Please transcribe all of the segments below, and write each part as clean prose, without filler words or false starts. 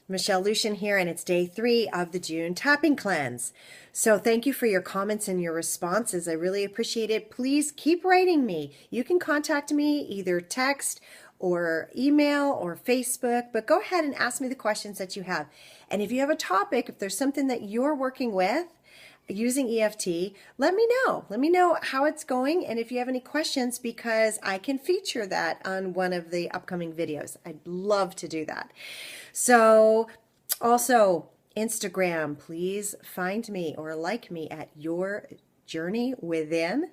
Michelle Lucian here, and it's day 3 of the June tapping cleanse. So thank you for your comments and your responses. I really appreciate it. Please keep writing me. You can contact me either text or email or Facebook, but go ahead and ask me the questions that you have. And if you have a topic, if there's something that you're working with using EFT, let me know. Let me know how it's going and if you have any questions, because I can feature that on one of the upcoming videos. I'd love to do that. So also Instagram, please find me or like me at Your Journey Within.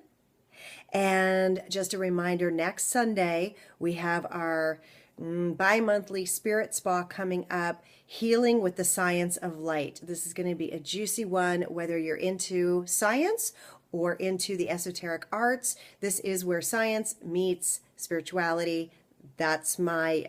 And just a reminder, next Sunday we have our bi-monthly spirit spa coming up, Healing with the Science of Light. This is going to be a juicy one, whether you're into science or into the esoteric arts. This is where science meets spirituality. That's my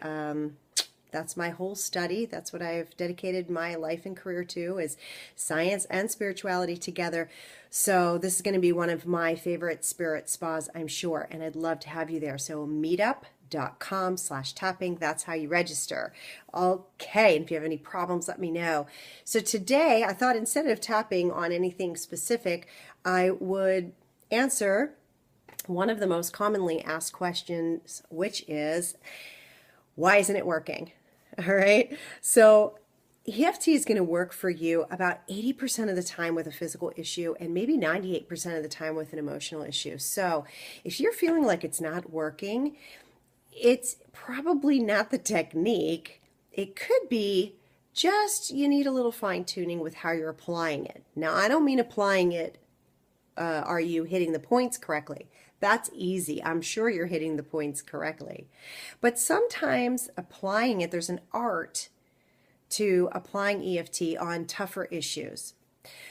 whole study. That's what I've dedicated my life and career to, is science and spirituality together. So this is going to be one of my favorite spirit spas, I'm sure, and I'd love to have you there. So meetup.com/tapping, that's how you register. Okay, and if you have any problems, let me know. So today, I thought instead of tapping on anything specific, I would answer one of the most commonly asked questions, which is, why isn't it working? All right. So EFT is going to work for you about 80% of the time with a physical issue and maybe 98% of the time with an emotional issue. So if you're feeling like it's not working, it's probably not the technique. It could be just you need a little fine tuning with how you're applying it. Now, I don't mean applying it, are you hitting the points correctly? That's easy. I'm sure you're hitting the points correctly. But sometimes applying it, there's an art to applying EFT on tougher issues.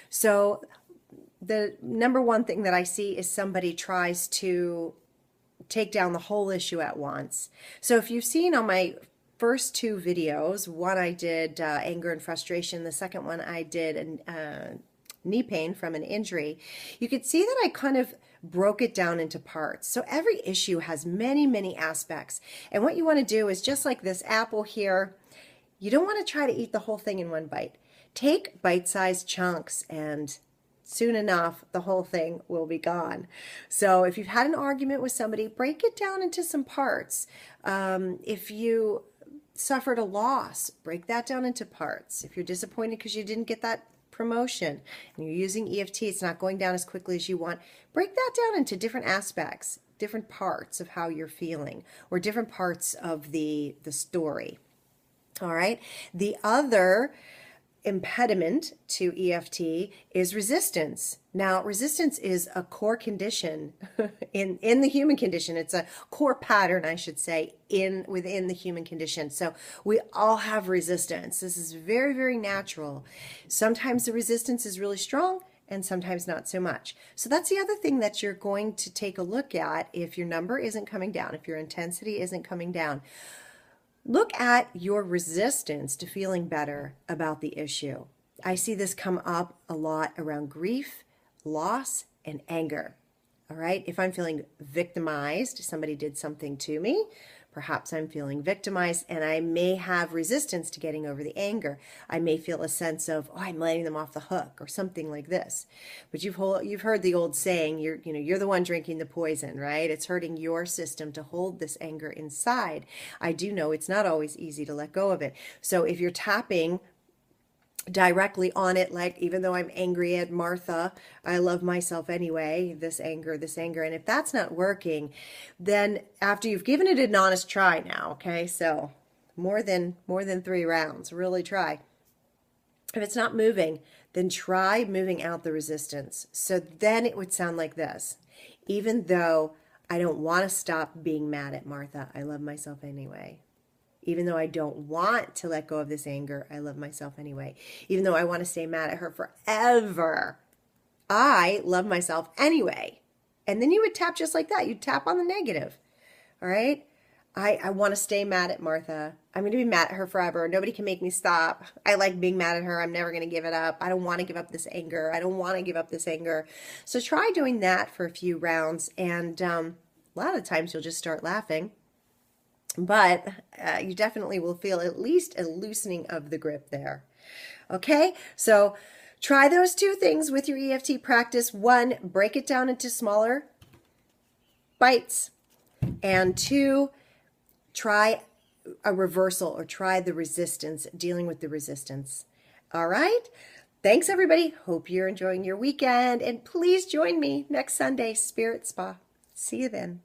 So the number one thing that I see is somebody tries to take down the whole issue at once. So if you've seen on my first 2 videos, one I did anger and frustration, the second one I did knee pain from an injury, you could see that I kind of broke it down into parts. So every issue has many, many aspects. And what you want to do is, just like this apple here, you don't want to try to eat the whole thing in one bite. Take bite-sized chunks, and soon enough, the whole thing will be gone. So if you've had an argument with somebody, break it down into some parts. If you suffered a loss, break that down into parts. If you're disappointed because you didn't get that promotion and you're using EFT, it's not going down as quickly as you want, break that down into different aspects, different parts of how you're feeling, or different parts of the story. All right. The other impediment to EFT is resistance. Now, resistance is a core condition in the human condition. It's a core pattern, I should say, within the human condition. So we all have resistance. This is very, very natural. Sometimes the resistance is really strong and sometimes not so much. So that's the other thing that you're going to take a look at if your number isn't coming down, if your intensity isn't coming down. Look at your resistance to feeling better about the issue. I see this come up a lot around grief, loss, and anger. All right, if I'm feeling victimized, somebody did something to me, perhaps I'm feeling victimized, and I may have resistance to getting over the anger. I may feel a sense of, oh, I'm letting them off the hook, or something like this. But you've heard the old saying, you're the one drinking the poison, right? It's hurting your system to hold this anger inside. I do know it's not always easy to let go of it. So if you're tapping directly on it, like, even though I'm angry at Martha, I love myself anyway, this anger. And if that's not working, then after you've given it an honest try now, okay, so more than 3 rounds, really try. If it's not moving, then try moving out the resistance. So then it would sound like this: even though I don't want to stop being mad at Martha, I love myself anyway. Even though I don't want to let go of this anger, I love myself anyway. Even though I want to stay mad at her forever, I love myself anyway. And then you would tap just like that. You'd tap on the negative. All right? I want to stay mad at Martha. I'm going to be mad at her forever. Nobody can make me stop. I like being mad at her. I'm never going to give it up. I don't want to give up this anger. I don't want to give up this anger. So try doing that for a few rounds. And a lot of times you'll just start laughing. but you definitely will feel at least a loosening of the grip there. Okay, so try those two things with your EFT practice. One, break it down into smaller bites, and two, try a reversal or try the resistance, dealing with the resistance. All right. Thanks, everybody. Hope you're enjoying your weekend. And please join me next Sunday, Spirit Spa. See you then.